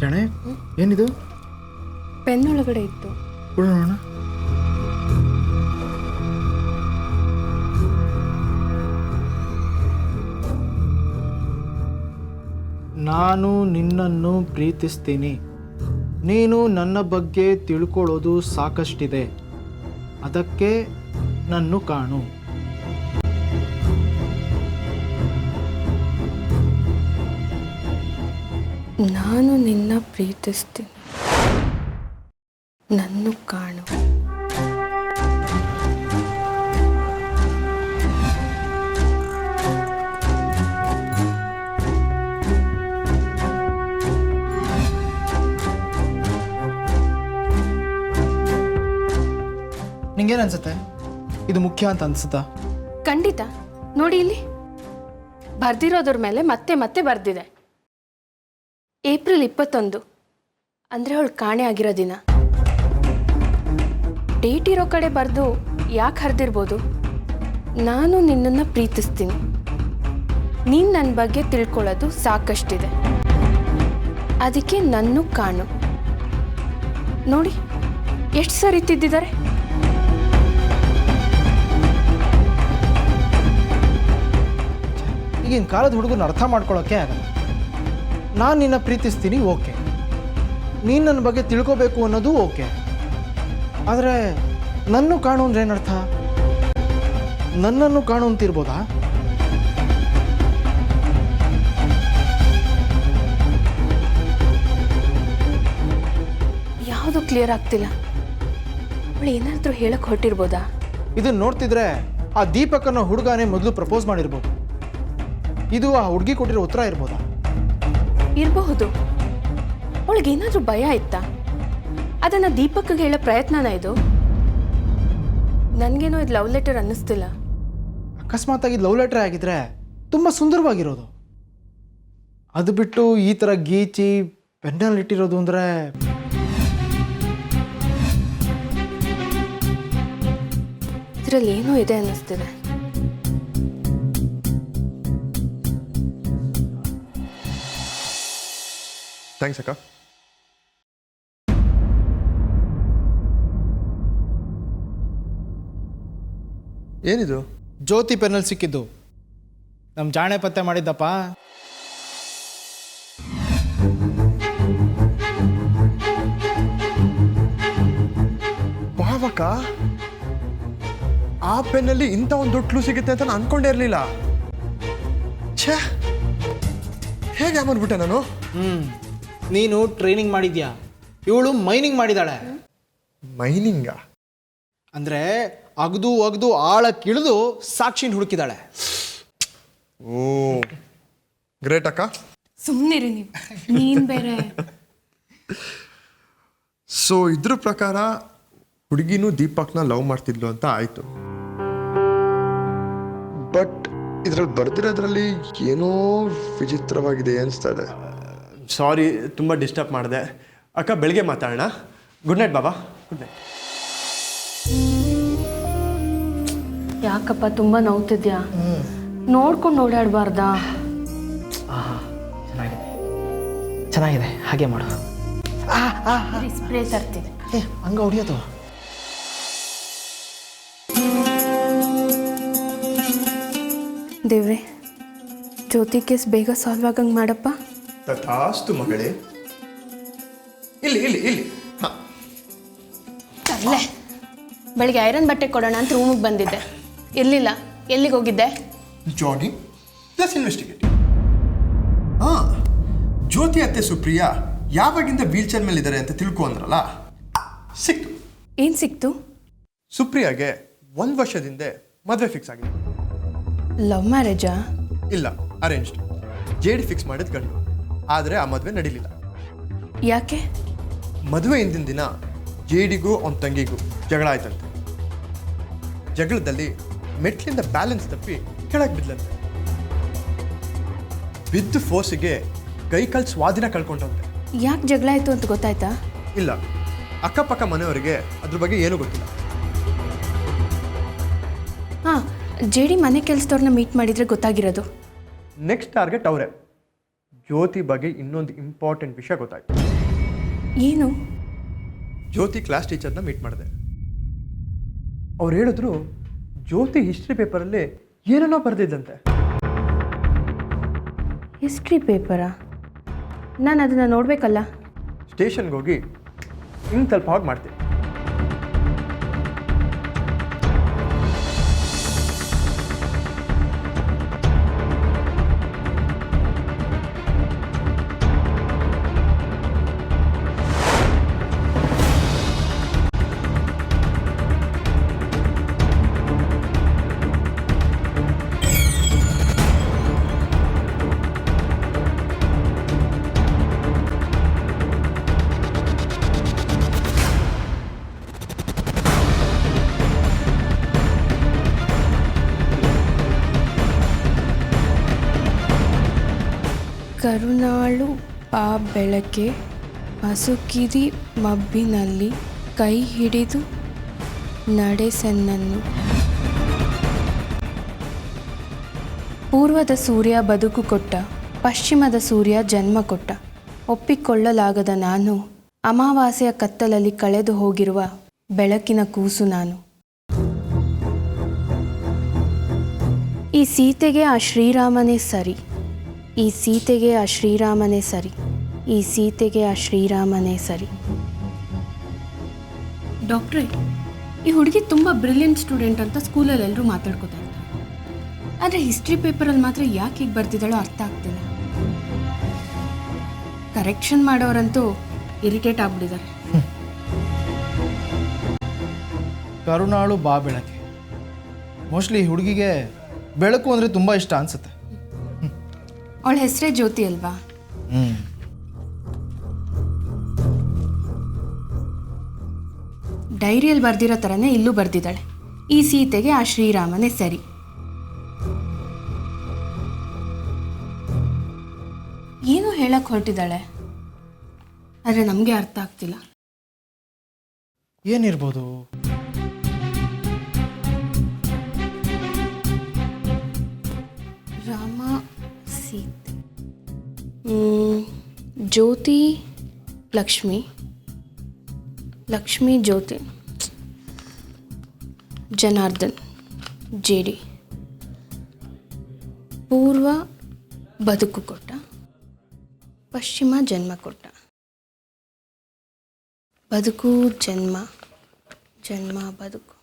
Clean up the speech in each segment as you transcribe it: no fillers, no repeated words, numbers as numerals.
ಜಾಣೆ ಏನಿದು? ಪೆನ್ ಒಳಗಡೆ ಇತ್ತು. ನೋಡೋಣ. ನಾನು ನಿನ್ನನ್ನು ಪ್ರೀತಿಸ್ತೀನಿ. ನೀನು ನನ್ನ ಬಗ್ಗೆ ತಿಳ್ಕೊಳ್ಳೋದು ಸಾಕಷ್ಟಿದೆ. ಅದಕ್ಕೆ ನನ್ನು ಕಾಣು. ನಾನು ನಿನ್ನ ಪ್ರೀತಿಸ್ತೀನಿ, ನನ್ನು ಕಾಣು. ನಿಂಗೇನು ಅನ್ಸುತ್ತೆ? ಇದು ಮುಖ್ಯ ಅಂತ ಅನ್ಸುತ್ತಾ? ಖಂಡಿತ. ನೋಡಿ ಇಲ್ಲಿ ಬರ್ದಿರೋದ್ರ ಮೇಲೆ ಮತ್ತೆ ಮತ್ತೆ ಬರ್ದಿದೆ. ಏಪ್ರಿಲ್ 21 ಅಂದರೆ ಅವಳು ಕಾಣೆ ಆಗಿರೋ ದಿನ. ಡೇಟ್ ಇರೋ ಕಡೆ ಬರೆದು ಯಾಕೆ ಹರಿದಿರ್ಬೋದು? ನಾನು ನಿನ್ನನ್ನು ಪ್ರೀತಿಸ್ತೀನಿ, ನೀನು ನನ್ನ ಬಗ್ಗೆ ತಿಳ್ಕೊಳ್ಳೋದು ಸಾಕಷ್ಟಿದೆ, ಅದಕ್ಕೆ ನನ್ನು ಕಾಣು. ನೋಡಿ ಎಷ್ಟು ಸರಿ ತಿದ್ದಿದ್ದಾರೆ. ಈಗಿನ ಕಾಲದ ಹುಡುಗನ ಅರ್ಥ ಮಾಡ್ಕೊಳ್ಳೋಕ್ಕೆ ಆಗಲ್ಲ. ನಾನು ನಿನ್ನ ಪ್ರೀತಿಸ್ತೀನಿ, ಓಕೆ. ನೀನು ನನ್ನ ಬಗ್ಗೆ ತಿಳ್ಕೋಬೇಕು ಅನ್ನೋದು ಓಕೆ. ಆದರೆ ನನ್ನು ಕಾಣು ಅಂದ್ರೆ ಏನರ್ಥ? ನನ್ನನ್ನು ಕಾಣು ಅಂತಿರ್ಬೋದಾ? ಯಾವುದು ಕ್ಲಿಯರ್ ಆಗ್ತಿಲ್ಲ. ಅವಳು ಏನಾದರೂ ಹೇಳಕ್ಕೆ ಹೊರಟಿರ್ಬೋದಾ? ಇದನ್ನು ನೋಡ್ತಿದ್ರೆ ಆ ದೀಪಕ್ ಅನ್ನೋ ಹುಡುಗನೇ ಮೊದಲು ಪ್ರಪೋಸ್ ಮಾಡಿರ್ಬೋದು. ಇದು ಆ ಹುಡುಗಿ ಕೊಟ್ಟಿರೋ ಉತ್ತರ ಇರ್ಬೋದಾ? ಇರಬಹುದು. ಅವಳಿಗೇನಾದರೂ ಭಯ ಇತ್ತಾ? ಅದನ್ನು ದೀಪಕ್ಗೆ ಹೇಳೋ ಪ್ರಯತ್ನನ ಇದು? ನನಗೇನೋ ಇದು ಲವ್ ಲೆಟರ್ ಅನ್ನಿಸ್ತಿಲ್ಲ. ಅಕಸ್ಮಾತಾಗಿ ಲವ್ ಲೆಟರ್ ಆಗಿದ್ರೆ ತುಂಬ ಸುಂದರವಾಗಿರೋದು. ಅದು ಬಿಟ್ಟು ಈ ಥರ ಗೀಚಿ ಪೆನ್ನಲ್ಲಿ ಇಟ್ಟಿರೋದು ಅಂದರೆ ಇದರಲ್ಲಿ ಏನೋ ಇದೆ ಅನ್ನಿಸ್ತಿದೆ. ಥ್ಯಾಂಕ್ಸ್ ಅಕ್ಕ. ಏನಿದು? ಜ್ಯೋತಿ ಪೆನ್ನಲ್ಲಿ ಸಿಕ್ಕಿದ್ದು. ನಮ್ಮ ಜಾಣೆ ಪತ್ತೆ ಮಾಡಿದ್ದಪ್ಪ. ಪಾವಕ, ಆ ಪೆನ್ನಲ್ಲಿ ಇಂಥ ಒಂದು ದೊಡ್ಡ ಕ್ಲೂ ಸಿಗುತ್ತೆ ಅಂತ ನಾನು ಅನ್ಕೊಂಡೇ ಇರಲಿಲ್ಲ. ಛೇ, ಹೇಗೆ ಬಂದ್ಬಿಟ್ಟೆ ನಾನು? ನೀನು ಟ್ರೈನಿಂಗ್ ಮಾಡಿದ್ಯಾ, ಇವಳು ಮೈನಿಂಗ್ ಮಾಡಿದಾಳೆ. ಮೈನಿಂಗ ಅಂದರೆ ಅಗ್ದು ಅಗ್ದು ಆಳಕ್ಕಿಳಿದು ಸಾಕ್ಷಿನ ಹುಡುಕಿದಾಳೆ. ಓ ಗ್ರೇಟ್ ಅಕ್ಕ. ಸುಮ್ಮನಿರಿ ನೀವು, ನೀನು ಬೇರೆ. ಸೊ ಇದ್ರ ಪ್ರಕಾರ ಹುಡುಗಿನೂ ದೀಪಕ್ನ ಲವ್ ಮಾಡ್ತಿದ್ಲು ಅಂತ ಆಯ್ತು. ಬಟ್ ಇದ್ರಲ್ಲಿ ಬರ್ದಿರೋದ್ರಲ್ಲಿ ಏನೋ ವಿಚಿತ್ರವಾಗಿದೆ ಅನಿಸ್ತಾ ಇದೆ. ಸಾರಿ, ತುಂಬ ಡಿಸ್ಟರ್ಬ್ ಮಾಡಿದೆ ಅಕ್ಕ. ಬೆಳಗ್ಗೆ ಮಾತಾಡೋಣ. ಗುಡ್ ನೈಟ್ ಬಾಬಾ. Good night. ಯಾಕಪ್ಪ ತುಂಬ ನೋವ್ತಿದ್ಯಾ? ನೋಡ್ಕೊಂಡು ಓಡಾಡಬಾರ್ದಾ? ಚೆನ್ನಾಗಿದೆ, ಚೆನ್ನಾಗಿದೆ, ಹಾಗೆ ಮಾಡು. ಸ್ಪ್ರೇ ತರ್ತೀನಿ. ಹಂಗ ಹೊಡಿಯೋದು. ದೇವ್ರೆ, ಜ್ಯೋತಿ ಕೇಸ್ ಬೇಗ ಸಾಲ್ವ್ ಆಗಂಗೆ ಮಾಡಪ್ಪ. ತಥಾಸ್ತು ಮಗಳೇ. ಇಲ್ಲಿ ಇಲ್ಲಿ ಇಲ್ಲಿ. ಹಾಂ, ಅಲ್ಲೇ ಬೆಳಿಗ್ಗೆ ಐರನ್ ಬಟ್ಟೆ ಕೊಡೋಣ ಅಂತ ರೂಮಿಗೆ ಬಂದಿದ್ದೆ, ಇರಲಿಲ್ಲ. ಎಲ್ಲಿಗೆ ಹೋಗಿದ್ದೆ? Jogging plus investigating. ಹಾಂ, ಜ್ಯೋತಿ ಅತ್ತೆ ಸುಪ್ರಿಯಾ ಯಾವಾಗಿಂದ ವೀಲ್ ಚೇರ್ ಮೇಲೆ ಇದ್ದಾರೆ ಅಂತ ತಿಳ್ಕೊ ಅಂದ್ರಲ್ಲ, ಸಿಕ್ತು. ಏನು ಸಿಕ್ತು? ಸುಪ್ರಿಯಾಗೆ 1 ವರ್ಷದಿಂದ ಮದುವೆ ಫಿಕ್ಸ್ ಆಗಿದೆ. ಲವ್ ಮ್ಯಾರೇಜಾ? ಇಲ್ಲ, ಅರೇಂಜ್ಡ್. ಜೇಡಿ ಫಿಕ್ಸ್ ಮಾಡಿದ ಗಂಡು. ಆದರೆ ಆ ಮದುವೆ ನಡೀಲಿಲ್ಲ. ಯಾಕೆ? ಮದುವೆ ಹಿಂದಿನ ದಿನ ಜೇಡಿಗೂ ಅವನ ತಂಗಿಗೂ ಜಗಳ ಆಯ್ತಂತೆ. ಜಗಳದಲ್ಲಿ ಮೆಟ್ಲಿಂದ ಬ್ಯಾಲೆನ್ಸ್ ತಪ್ಪಿ ಕೆಳಗೆ ಬಿದ್ದಂತೆ. ಬಿದ್ದು ಫೋರ್ಸಿಗೆ ಕೈಕಾಲು ಸ್ವಾಧೀನ ಕಳ್ಕೊಂಡಂತೆ. ಯಾಕೆ ಜಗಳ ಆಯಿತು ಅಂತ ಗೊತ್ತಾಯ್ತಾ? ಇಲ್ಲ, ಅಕ್ಕಪಕ್ಕ ಮನೆಯವರಿಗೆ ಅದ್ರ ಬಗ್ಗೆ ಏನೂ ಗೊತ್ತಿಲ್ಲ. ಹಾಂ, ಜೇಡಿ ಮನೆ ಕೆಲಸದವ್ರನ್ನ ಮೀಟ್ ಮಾಡಿದರೆ ಗೊತ್ತಾಗಿರೋದು. ನೆಕ್ಸ್ಟ್ ಟಾರ್ಗೆಟ್ ಅವರೇ. ಜ್ಯೋತಿ ಬಗ್ಗೆ ಇನ್ನೊಂದು ಇಂಪಾರ್ಟೆಂಟ್ ವಿಷಯ ಗೊತ್ತಾಯ್ತು. ಏನು? ಜ್ಯೋತಿ ಕ್ಲಾಸ್ ಟೀಚರ್ನ ಮೀಟ್ ಮಾಡಿದೆ. ಅವ್ರು ಹೇಳಿದ್ರು ಜ್ಯೋತಿ ಹಿಸ್ಟ್ರಿ ಪೇಪರಲ್ಲಿ ಏನೇನೋ ಬರೆದಿದ್ದಂತೆ. ಹಿಸ್ಟ್ರಿ ಪೇಪರಾ? ನಾನು ಅದನ್ನು ನೋಡಬೇಕಲ್ಲ. ಸ್ಟೇಷನ್ಗೆ ಹೋಗಿ ಇನ್ನು ಸ್ವಲ್ಪ ಹಾಗೆ ಮಾಡ್ತೀನಿ. ಕರುಣಾಳು ಆ ಬೆಳಕೆ ಮಸುಕಿದಿ ಮಬ್ಬಿನಲ್ಲಿ ಕೈ ಹಿಡಿದು ನಡೆಸೆನ್ನನ್ನು. ಪೂರ್ವದ ಸೂರ್ಯ ಬದುಕು ಕೊಟ್ಟ, ಪಶ್ಚಿಮದ ಸೂರ್ಯ ಜನ್ಮ ಕೊಟ್ಟ. ಒಪ್ಪಿಕೊಳ್ಳಲಾಗದ ನಾನು, ಅಮಾವಾಸ್ಯೆಯ ಕತ್ತಲಲ್ಲಿ ಕಳೆದು ಹೋಗಿರುವ ಬೆಳಕಿನ ಕೂಸು ನಾನು. ಈ ಸೀತೆಗೆ ಆ ಶ್ರೀರಾಮನೇ ಸರಿ, ಈ ಸೀತೆಗೆ ಆ ಶ್ರೀರಾಮನೇ ಸರಿ, ಈ ಸೀತೆಗೆ ಆ ಶ್ರೀರಾಮನೇ ಸರಿ. ಡಾಕ್ಟ್ರೇ, ಈ ಹುಡುಗಿ ತುಂಬ ಬ್ರಿಲಿಯಂಟ್ ಸ್ಟೂಡೆಂಟ್ ಅಂತ ಸ್ಕೂಲಲ್ಲಿ ಎಲ್ಲರೂ ಮಾತಾಡ್ಕೋತಾ ಇದ್ದಾರೆ. ಆದರೆ ಹಿಸ್ಟ್ರಿ ಪೇಪರಲ್ಲಿ ಮಾತ್ರ ಯಾಕೆ ಹೀಗೆ ಬರ್ತಿದ್ದಾಳೋ ಅರ್ಥ ಆಗ್ತಿಲ್ಲ. ಕರೆಕ್ಷನ್ ಮಾಡೋರಂತೂ ಇರಿಟೇಟ್ ಆಗ್ಬಿಟ್ಟಿದ್ದಾರೆ. ಕರುಣಾಳು ಬಾ ಬೆಳಕೆ. ಮೋಸ್ಟ್ಲಿ ಹುಡುಗಿಗೆ ಬೆಳಕು ಅಂದರೆ ತುಂಬ ಇಷ್ಟ ಅನಿಸುತ್ತೆ. ಅವಳ ಹೆಸರೇ ಜ್ಯೋತಿ ಅಲ್ವಾ? ಡೈರಿಯಲ್ಲಿ ಬರ್ದಿರೋ ಥರನೇ ಇಲ್ಲೂ ಬರ್ದಿದ್ದಾಳೆ. ಈ ಸೀತೆಗೆ ಆ ಶ್ರೀರಾಮನೇ ಸರಿ. ಏನೋ ಹೇಳಕ್ಕೆ ಹೊರಟಿದ್ದಾಳೆ, ಆದರೆ ನಮಗೆ ಅರ್ಥ ಆಗ್ತಿಲ್ಲ. ಏನಿರ್ಬೋದು? ರಾಮ ಸೀತೆ, ಜ್ಯೋತಿ ಲಕ್ಷ್ಮಿ, ಲಕ್ಷ್ಮಿ ಜ್ಯೋತಿ, ಜನಾರ್ದನ್ ಜೇಡಿ. ಪೂರ್ವ ಬದುಕು ಕೊಟ್ಟ, ಪಶ್ಚಿಮ ಜನ್ಮ ಕೊಟ್ಟ. ಬದುಕು ಜನ್ಮ, ಜನ್ಮ ಬದುಕು.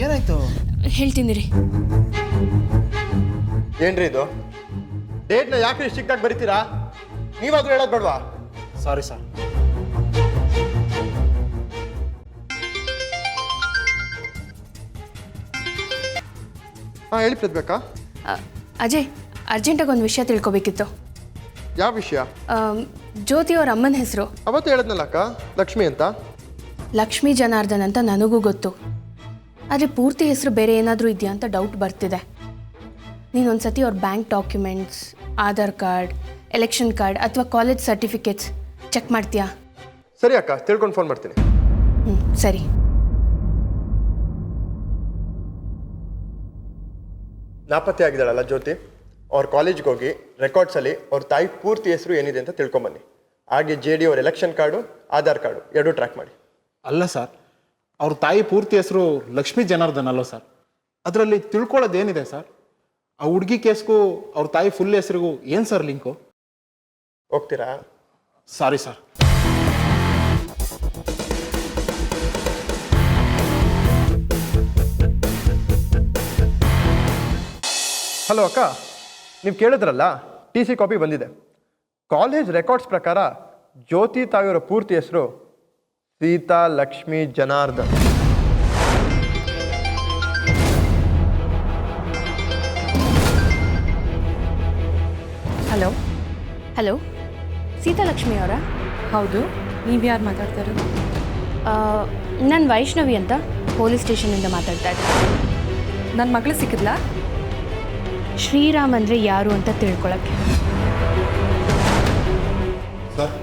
ಏನಾಯ್ತು? ಹೇಳ್ತೀನಿ ರೀ. ಏನ್ರಿ ಇದು? ಡೇಟ್ನ ಯಾಕೆ ಸ್ಟ್ರಿಕ್ಟಾಗಿ ಬರೀತೀರಾ? ನೀವಾದ್ರೂ ಹೇಳೋದು ಬೇಡವಾ? Sorry sir. ಹಾಂ, ಹೇಳಿ ಪ್ರತಿಬೇಕಾ? ಅಜಯ್, ಅರ್ಜೆಂಟಾಗಿ ಒಂದು ವಿಷಯ ತಿಳ್ಕೊಬೇಕಿತ್ತು. ಯಾವ ವಿಷಯ? ಜ್ಯೋತಿ ಅವ್ರ ಅಮ್ಮನ ಹೆಸರು ಅವತ್ತು ಹೇಳಿದ್ನಲ್ಲ ಅಕ್ಕ, ಲಕ್ಷ್ಮಿ ಅಂತ. ಲಕ್ಷ್ಮೀ ಜನಾರ್ದನ್ ಅಂತ ನನಗೂ ಗೊತ್ತು. ಆದರೆ ಪೂರ್ತಿ ಹೆಸರು ಬೇರೆ ಏನಾದರೂ ಇದೆಯಾ ಅಂತ ಡೌಟ್ ಬರ್ತಿದೆ. ನೀನು ಒಂದು ಸತಿ ಅವ್ರ bank documents, Aadhaar card, election card ಅಥವಾ ಕಾಲೇಜ್ ಸರ್ಟಿಫಿಕೇಟ್ಸ್ ಚೆಕ್ ಮಾಡ್ತೀಯಾ? ಸರಿ ಅಕ್ಕ, ತಿಳ್ಕೊಂಡು ಫೋನ್ ಮಾಡ್ತೀನಿ. ಸರಿ. ನಾಪತ್ತೆ ಆಗಿದ್ದಾಳಲ್ಲ ಜ್ಯೋತಿ, ಅವ್ರ ಕಾಲೇಜ್ಗೆ ಹೋಗಿ ರೆಕಾರ್ಡ್ಸಲ್ಲಿ ಅವ್ರ ತಾಯಿ ಪೂರ್ತಿ ಹೆಸರು ಏನಿದೆ ಅಂತ ತಿಳ್ಕೊಂಬನ್ನಿ. ಹಾಗೆ JD ಅವ್ರ ಎಲೆಕ್ಷನ್ ಕಾರ್ಡು, ಆಧಾರ್ ಕಾರ್ಡು ಎರಡೂ ಟ್ರ್ಯಾಕ್ ಮಾಡಿ. ಅಲ್ಲ ಸರ್, ಅವ್ರ ತಾಯಿ ಪೂರ್ತಿ ಹೆಸರು ಲಕ್ಷ್ಮೀ ಜನಾರ್ದನ್ ಅಲ್ವ ಸರ್? ಅದರಲ್ಲಿ ತಿಳ್ಕೊಳ್ಳೋದೇನಿದೆ ಸರ್? ಆ ಹುಡುಗಿ ಕೇಸ್ಗೂ ಅವ್ರ ತಾಯಿ ಫುಲ್ ಹೆಸರಿಗೂ ಏನು ಸರ್ ಲಿಂಕು? ಹೋಗ್ತೀರಾ? Sorry sir. ಹಲೋ ಅಕ್ಕ, ನೀವು ಕೇಳಿದ್ರಲ್ಲ, TC ಕಾಪಿ ಬಂದಿದೆ. ಕಾಲೇಜ್ ರೆಕಾರ್ಡ್ಸ್ ಪ್ರಕಾರ ಜ್ಯೋತಿ ತಾಯಿಯವರ ಪೂರ್ತಿ ಹೆಸರು ಸೀತಾ ಲಕ್ಷ್ಮಿ ಜನಾರ್ದನ್. ಹಲೋ ಹಲೋ, ಸೀತಾಲಕ್ಷ್ಮಿ ಅವರಾ? ಹೌದು, ನೀವು ಯಾರು ಮಾತಾಡ್ತಾ ಇರೋದು? ನಾನು ವೈಷ್ಣವಿ ಅಂತ ಪೊಲೀಸ್ ಸ್ಟೇಷನಿಂದ ಮಾತಾಡ್ತಾ ಇದ್ದೆ. ನನ್ನ ಮಗಳು ಸಿಕ್ಕಿದ್ಲಾ? ಶ್ರೀರಾಮ್ ಅಂದರೆ ಯಾರು ಅಂತ ತಿಳ್ಕೊಳಕ್ಕೆ. ಸರ್,